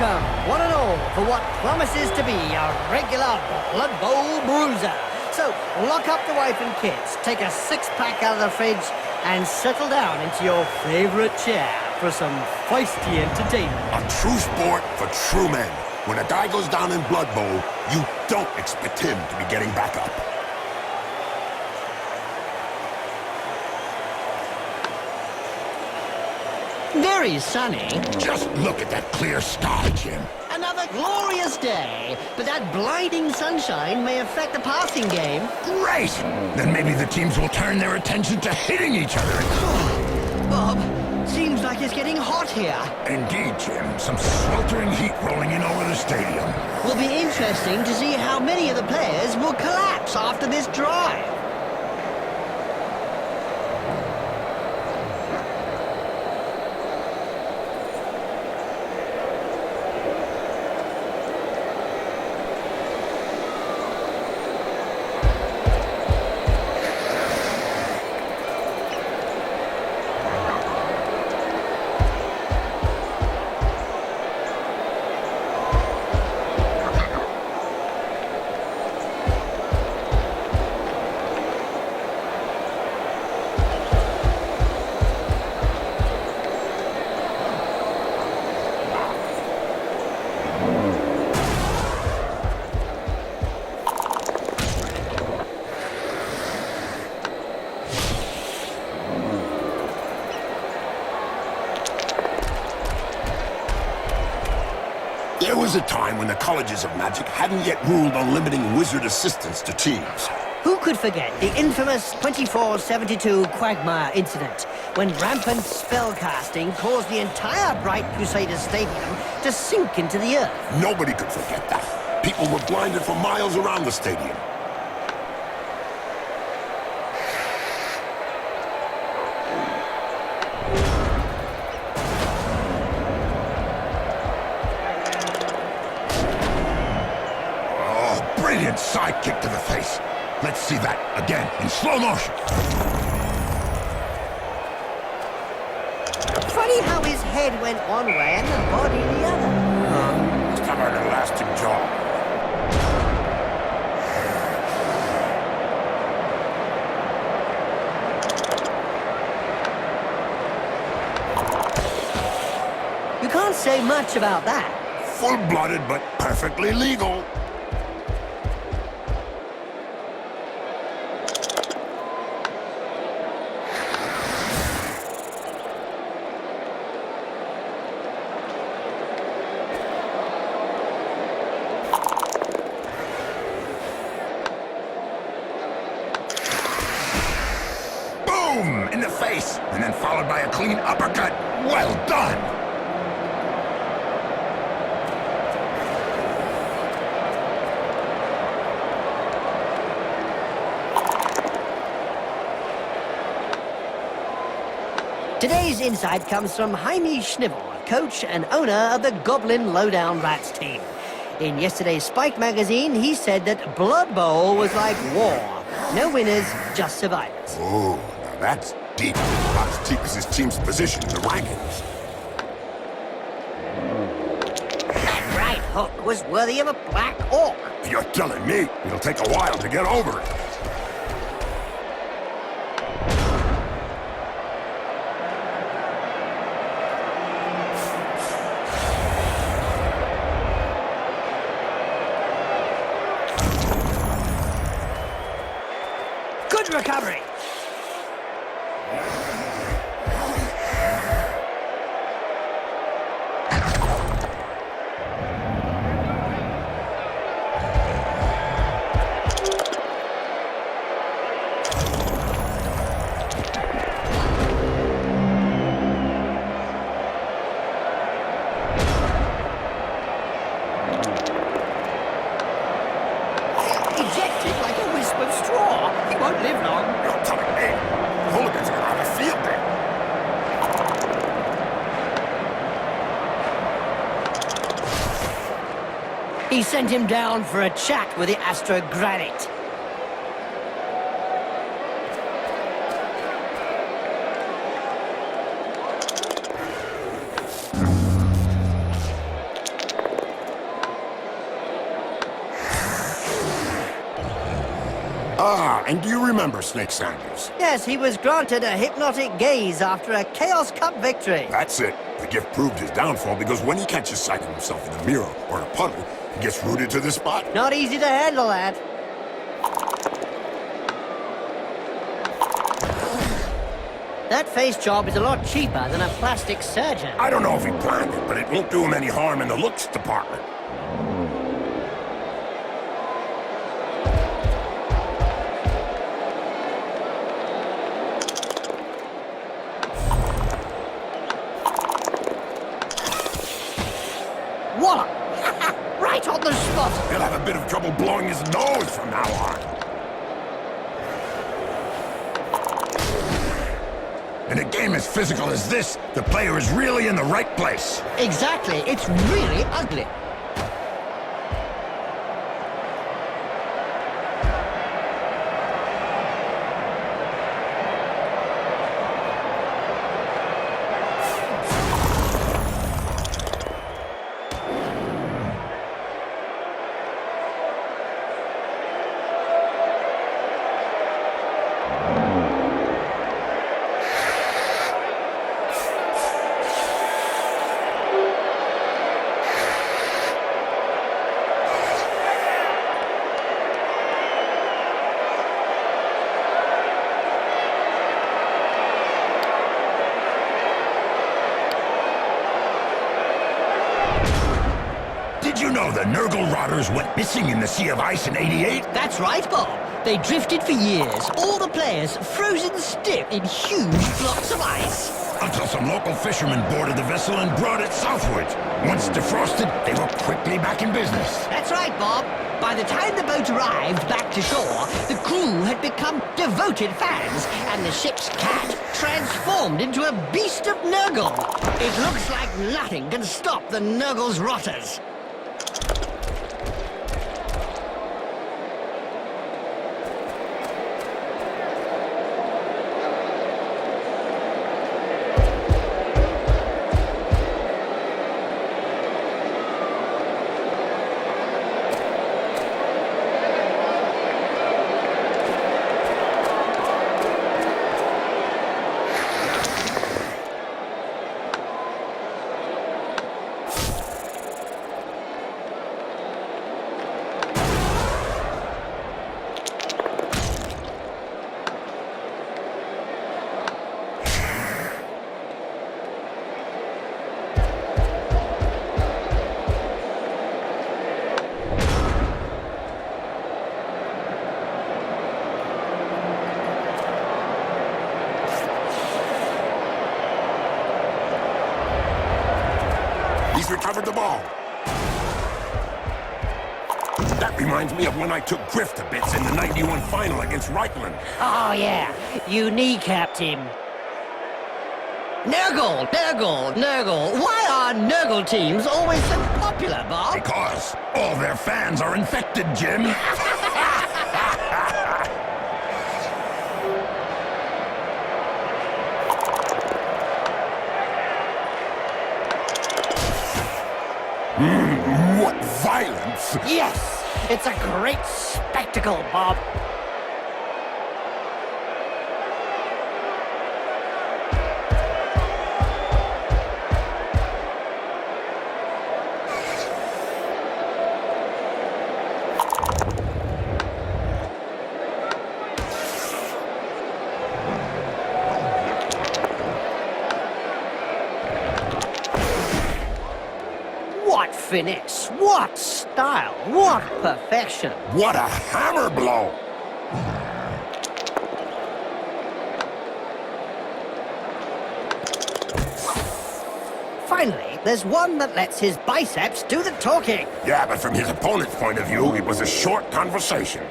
Welcome, one and all, for what promises to be a regular Blood Bowl bruiser. So, lock up the wife and kids, take a six-pack out of the fridge, and settle down into your favorite chair for some feisty entertainment. A true sport for true men. When a guy goes down in Blood Bowl, you don't expect him to be getting back up. Very sunny. Just look at that clear sky, Jim. Another glorious day, but that blinding sunshine may affect the passing game. Great! Then maybe the teams will turn their attention to hitting each other. Bob, seems like it's getting hot here. Indeed, Jim. Some sweltering heat rolling in over the stadium. Will be interesting to see how many of the players will collapse after this drive. There was a time when the colleges of magic hadn't yet ruled on limiting wizard assistance to teams. Who could forget the infamous 2472 Quagmire incident, when rampant spellcasting caused the entire Bright Crusaders Stadium to sink into the earth? Nobody could forget that. People were blinded for miles around the stadium. Brilliant side kick to the face. Let's see that again in slow motion. Funny how his head went one way and the body the other. Must have an elastic jaw. You can't say much about that. Full-blooded but perfectly legal. Boom! In the face, and then followed by a clean uppercut. Well done! Today's insight comes from Jaime Schnivel, coach and owner of the Goblin Lowdown Rats team. In yesterday's Spike magazine, he said that Blood Bowl was like war. No winners, just survivors. Oh, now that's deep. About as deep as his team's position in the rankings. That right hook was worthy of a black orc. You're telling me it'll take a while to get over it. Good recovery. Ejected like a wisp of straw. He won't live long. You're telling me the hooligans are gonna have a field day. He sent him down for a chat with the Astrogranite. Ah, and do you remember Snake Sanders? Yes, he was granted a hypnotic gaze after a Chaos Cup victory. That's it. The gift proved his downfall because when he catches sight of himself in a mirror or a puddle, he gets rooted to the spot. Not easy to handle that. That face job is a lot cheaper than a plastic surgeon. I don't know if he planned it, but it won't do him any harm in the looks department. Wallop! Right on the spot! He'll have a bit of trouble blowing his nose from now on. In a game as physical as this, the player is really in the right place. Exactly, it's really ugly. Did you know the Nurgle rotters went missing in the Sea of Ice in '88? That's right, Bob. They drifted for years, all the players frozen stiff in huge blocks of ice. Until some local fishermen boarded the vessel and brought it southwards. Once defrosted, they were quickly back in business. That's right, Bob. By the time the boat arrived back to shore, the crew had become devoted fans, and the ship's cat transformed into a beast of Nurgle. It looks like nothing can stop the Nurgle's rotters. He's recovered the ball. That reminds me of when I took Griff to bits in the '91 final against Reichland. Oh, yeah. You kneecapped him. Nurgle! Nurgle! Nurgle! Why are Nurgle teams always so popular, Bob? Because all their fans are infected, Jim. What violence! Yes! It's a great spectacle, Bob. What finesse, what style, what perfection. What a hammer blow! Finally, there's one that lets his biceps do the talking. Yeah, but from his opponent's point of view, it was a short conversation.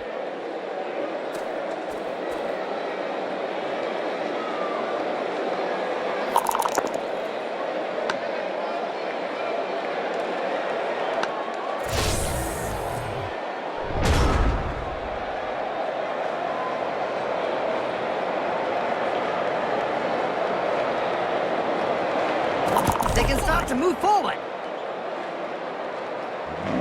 They can start to move forward.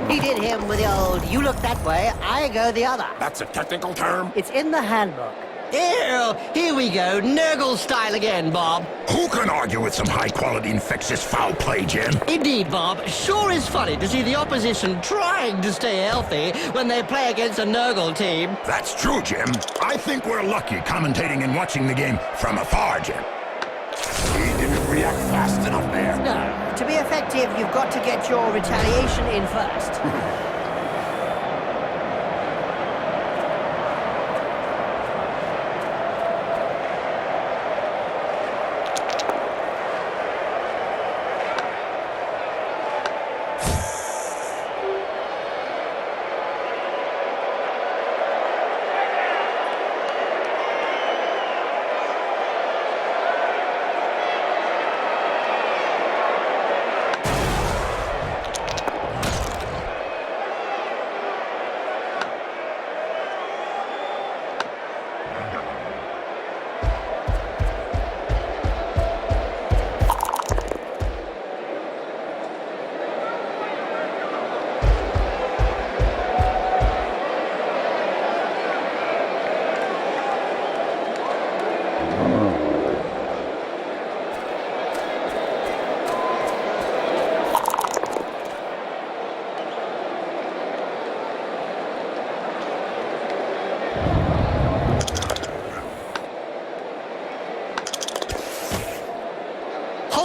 He did him with the old, you look that way, I go the other. That's a technical term. It's in the handbook. Ew, here we go, Nurgle style again, Bob. Who can argue with some high-quality infectious foul play, Jim? Indeed, Bob. Sure is funny to see the opposition trying to stay healthy when they play against a Nurgle team. That's true, Jim. I think we're lucky commentating and watching the game from afar, Jim. He didn't react fast enough there. No, to be effective, you've got to get your retaliation in first.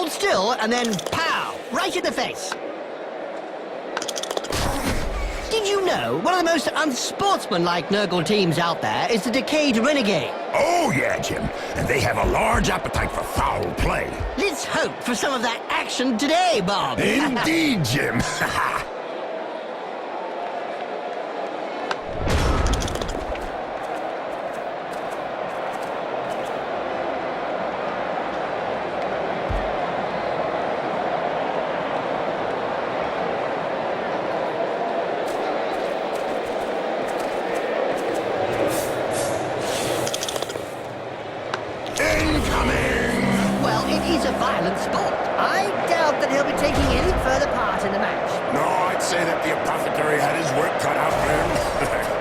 Still, and then pow! Right in the face! Did you know one of the most unsportsmanlike Nurgle teams out there is the Decayed Renegade? Oh, yeah, Jim. And they have a large appetite for foul play. Let's hope for some of that action today, Bob. Indeed, Jim. Well, it is a violent sport. I doubt that he'll be taking any further part in the match. No, I'd say that the apothecary had his work cut out for him.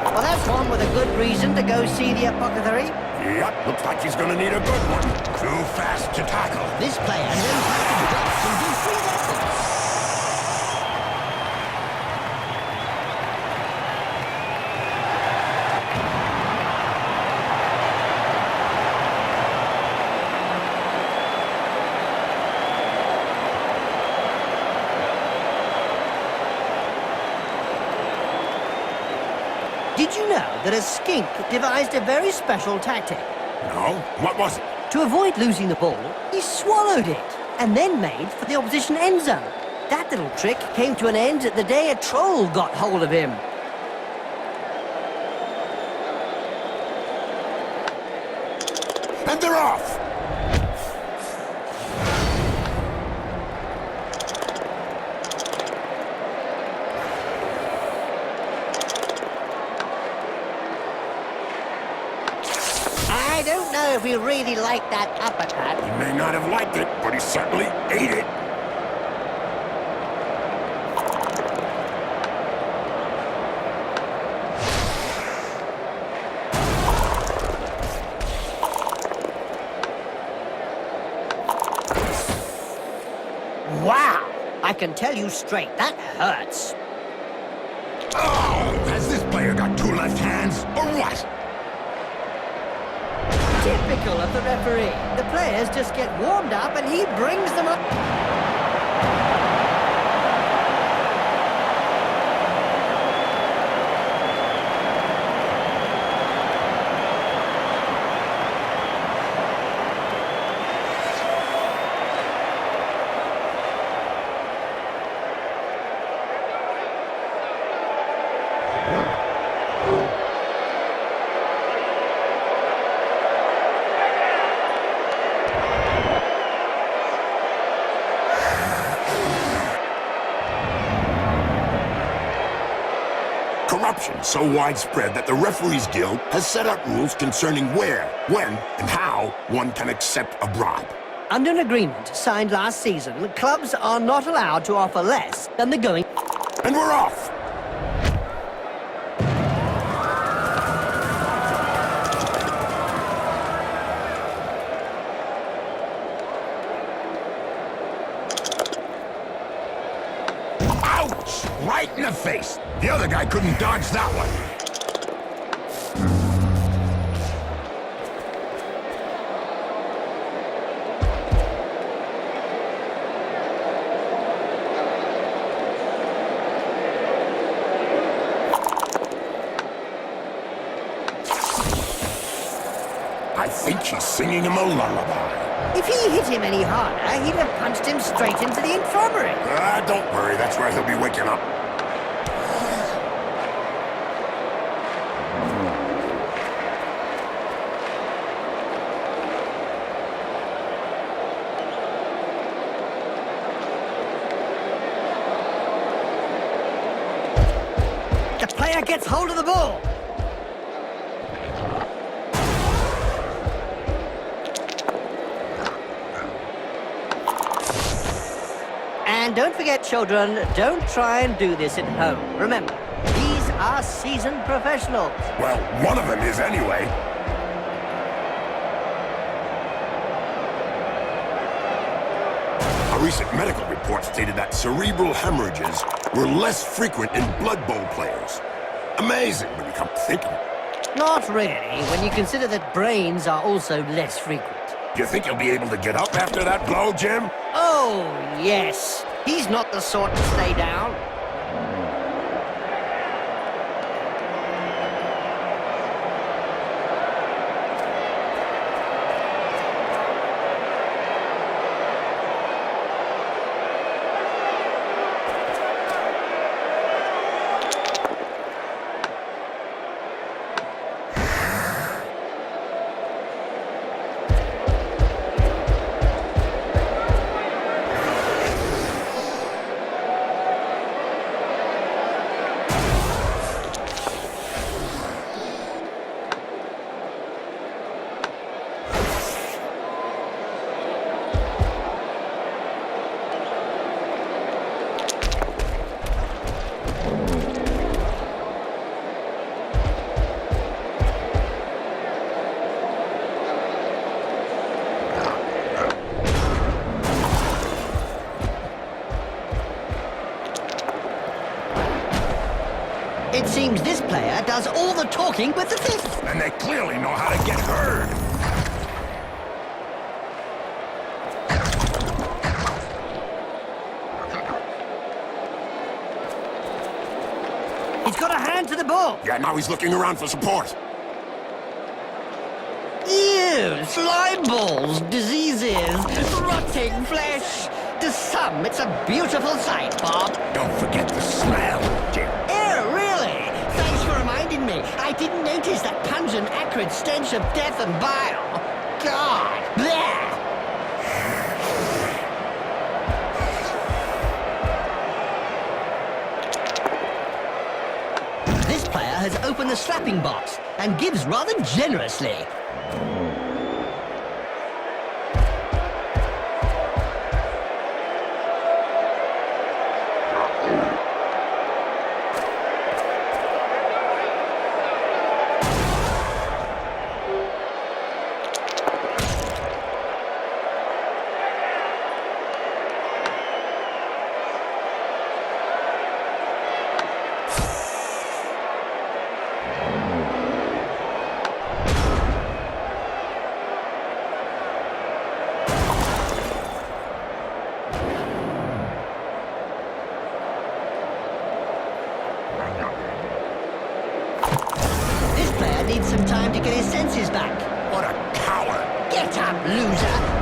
Well, that's one with a good reason to go see the apothecary. Yep, looks like he's gonna need a good one. Too fast to tackle. This player knows how to dodge and do free weapons. Did you know that a skink devised a very special tactic? No? What was it? To avoid losing the ball, he swallowed it and then made for the opposition end zone. That little trick came to an end the day a troll got hold of him. And they're off! I don't know if he really liked that uppercut. He may not have liked it, but he certainly ate it. Wow! I can tell you straight, that hurts. Oh! Has this player got two left hands, or what? Typical of the referee. The players just get warmed up and he brings them up. Corruption so widespread that the Referees Guild has set up rules concerning where, when, and how one can accept a bribe. Under an agreement signed last season, clubs are not allowed to offer less than the going... And we're off! Ouch! Right in the face! The other guy couldn't dodge that one. I think he's singing him a lullaby. If he hit him any harder, he'd have punched him straight into the infirmary. Don't worry, that's where he'll be waking up. The player gets hold of the ball. And don't forget, children, don't try and do this at home. Remember, these are seasoned professionals. Well, one of them is anyway. A recent medical report stated that cerebral hemorrhages were less frequent in Blood Bowl players. Amazing when you come to think of it. Not really, when you consider that brains are also less frequent. Do you think you'll be able to get up after that blow, Jim? Oh, yes. He's not the sort to stay down. It seems this player does all the talking with the fist. And they clearly know how to get heard. He's got a hand to the ball. Yeah, now he's looking around for support. Ew, slime balls, diseases, rotting flesh. To some, it's a beautiful sight, Bob. Don't forget the smell, Jim. Ew, really? Thanks for reminding me. I didn't notice that pungent, acrid stench of death and bile. God, bleh! This player has opened the slapping box and gives rather generously. Needs some time to get his senses back. What a coward! Get up, loser!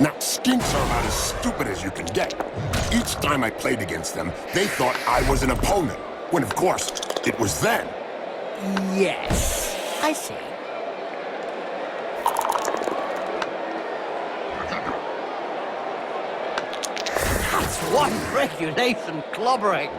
Now, Skinks are about as stupid as you can get. Each time I played against them, they thought I was an opponent, when of course, it was them. Yes, I see. That's one regulation clobbering.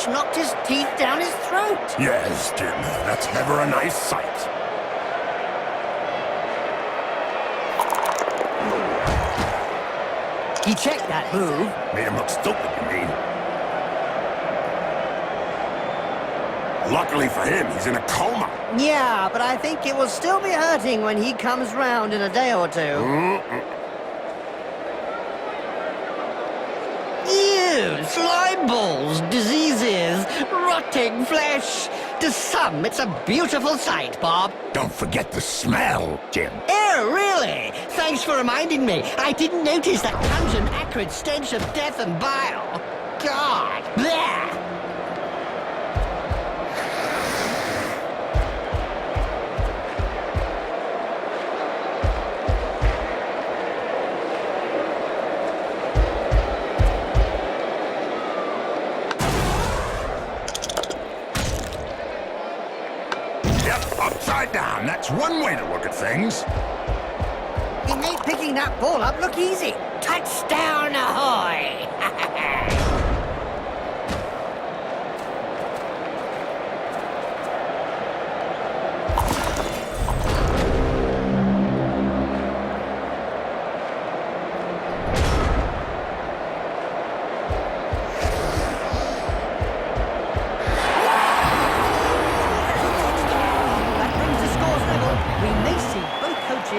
Knocked his teeth down his throat. Yes, Jim, that's never a nice sight. He checked that move. Made him look stupid, you mean? Luckily for him, he's in a coma. Yeah, but I think it will still be hurting when he comes round in a day or two. Ew, slime balls, diseases, rotting flesh. To some, it's a beautiful sight, Bob. Don't forget the smell, Jim. Oh, really? Thanks for reminding me. I didn't notice that pungent, acrid stench of death and bile. God, bleh! Upside down, that's one way to look at things. It made picking that ball up look easy. Touchdown, ahoy!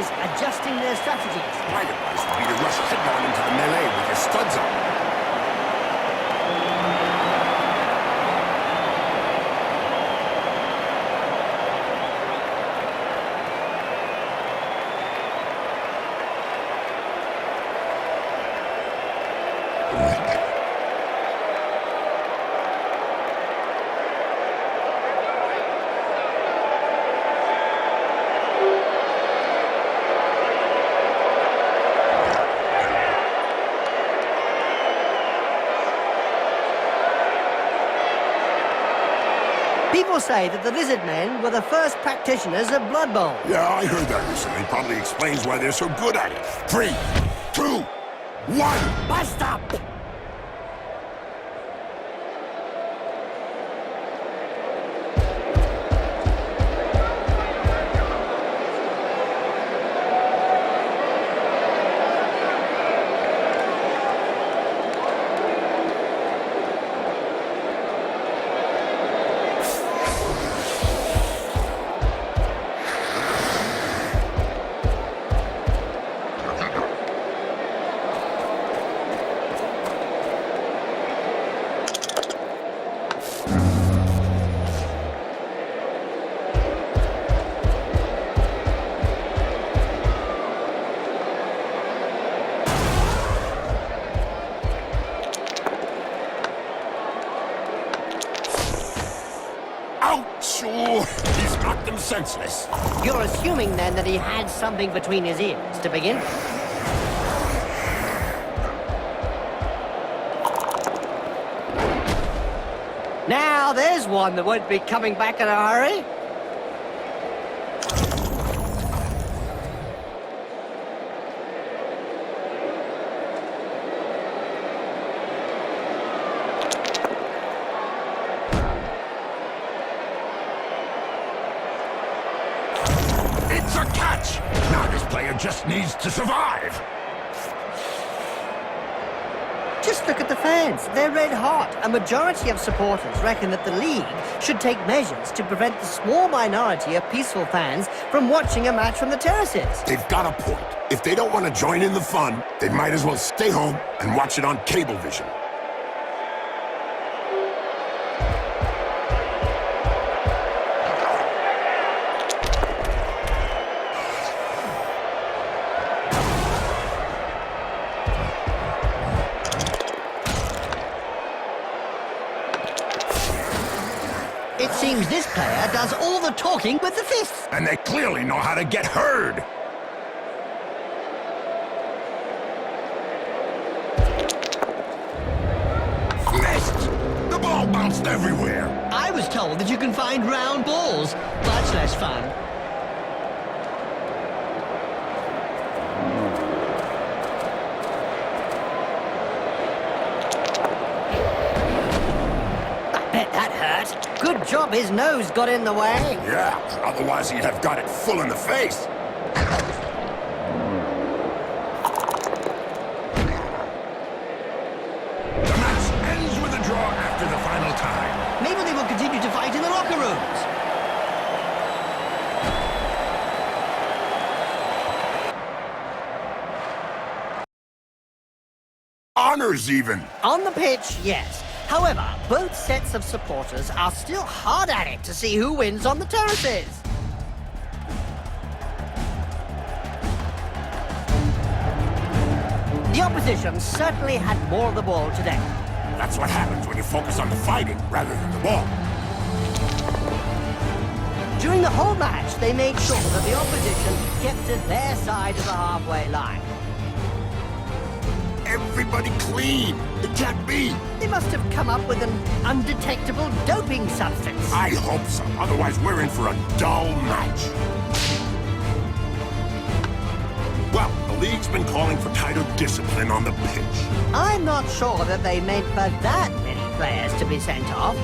Adjusting their strategies. My advice would be to rush headlong into the melee with your studs on. People say that the Lizardmen were the first practitioners of Blood Bowl. Yeah, I heard that recently. Probably explains why they're so good at it. 3, 2, 1, Bust up! He's knocked him senseless. You're assuming, then, that he had something between his ears to begin with? Now, there's one that won't be coming back in a hurry. It's a catch! Now this player just needs to survive! Just look at the fans. They're red hot. A majority of supporters reckon that the league should take measures to prevent the small minority of peaceful fans from watching a match from the terraces. They've got a point. If they don't want to join in the fun, they might as well stay home and watch it on Cablevision. It seems this player does all the talking with the fists. And they clearly know how to get heard. Missed! The ball bounced everywhere. I was told that you can find round balls. Much less fun. I bet that hurt. Good job his nose got in the way. Yeah, otherwise he'd have got it full in the face. The match ends with a draw after the final time. Maybe they will continue to fight in the locker rooms. Honors even. On the pitch, yes. However, both sets of supporters are still hard at it to see who wins on the terraces. The opposition certainly had more of the ball today. That's what happens when you focus on the fighting rather than the ball. During the whole match, they made sure that the opposition kept to their side of the halfway line. Everybody clean. It can't be. They must have come up with an undetectable doping substance. I hope so. Otherwise, we're in for a dull match. Well, the league's been calling for tighter discipline on the pitch. I'm not sure that they meant for that many players to be sent off.